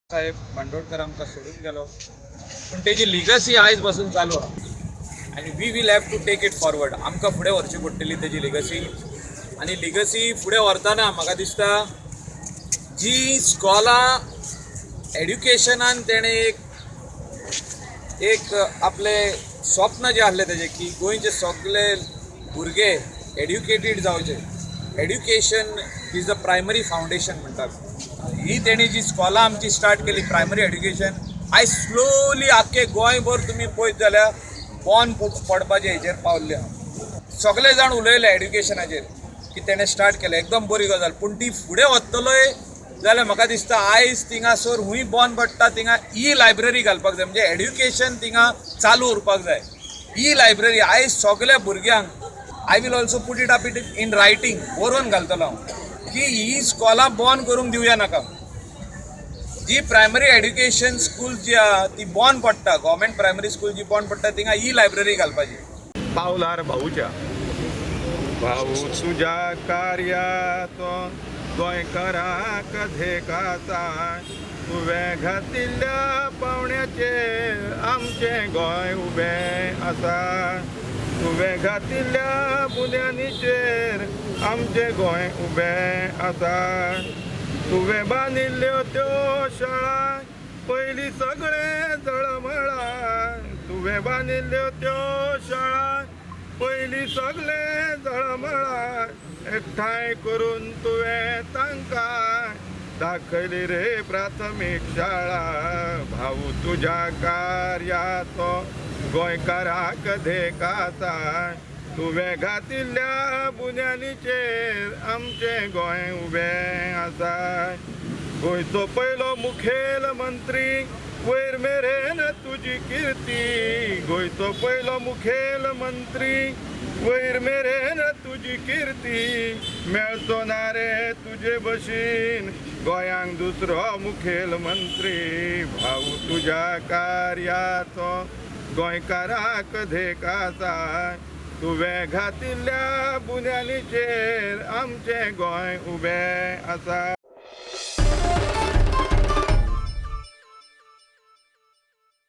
साहेब बांदोडकर आमकां सोडून गेलो पण तेजी लिगसी आयज पासून चालू आहा आनी we will have to take it forward. आमकां फुडें व्हरची पडटली तेजी लिगसी. आनी लिगसी फुडें व्हरतना म्हाका दिसता जी स्कॉलां एड्युकेशनान तेणें एक आपले स्वप्न जे आसले तेजे की गोंयचे सगळे भुरगे एड्युकेटेड जावचे. Education is the primary foundation म्हणटात. ही तेणी जी स्कॉलां आमची स्टार्ट केली प्रायमरी एड्युकेशन आयज स्लोली आख्खे गोंयभर तुमी पळयत जाल्यार बॉर्न पडपाचे हेचेर पावल्ले आहा. सगळे जाण उलयले एड्युकेशनाचेर की तेणें स्टार्ट केलें. एकदम बरी गजाल. पूण ती फुडें वतलोय जाल्यार म्हाका दिसता आयज थिंगासर हूंय बॉर्न पडटा थिंगा ई लायब्ररी घालपाक जाय. म्हणजे एड्युकेशन थिंगा चालू उरपाक जाय. ई लायब्ररी आयज सगळ्या भुरग्यांक I will also put it up it in writing बरोवन घालतलो हांव की ही स्कॉलां बॉर्न करूंक दिवया नाका. जी प्रायमरी एड्युकेशन स्कूल जी आहा ती बॉर्न पडटा गव्हर्मेंट प्रायमरी स्कूल जी बॉर्न पडटा थिंगा ई लायब्ररी घालपाची. पावलार भाऊच्या भाऊ तुझ्या कार्यात गोंयकाराक धेकाता तुवें घातिल्ल्या पावण्याचेर आमचें गोंय उबें आसा. तुवें घातिल्ल्या बुन्यानीचेर आमचें गोंय उबें आसा. तुवें बांदिल्ल्यो त्यो शाळा पयलीं सगळें जळमळा. तुवें बांदिल्ल्यो त्यो शाळा पयलीं सगळें जळमळा. एकठांय करून तुवें तांकां दाखयली रे प्राथमीक शाळा. भाऊ तुज्या कार्याचो गोंयकाराक धेकाता तुवें घातिल्ल्या बुन्यानीचेर आमचें गोंय उबें आसा. गोंयचो पयलो मुखेल मंत्री वयर मेरेन तुजी किर्ती. गोंयचो पयलो मुखेल मंत्री वयर मेरेन तुजी किर्ती. मेळचो ना रे तुजे भशेन गोंयांक दुसरो मुखेल मंत्री. भाऊ तुज्या कार्याचो गोंयकाराक धेक आसा. तुवें घातिल्ल्या बुन्यानीचेर आमचें गोंय उबें आसा.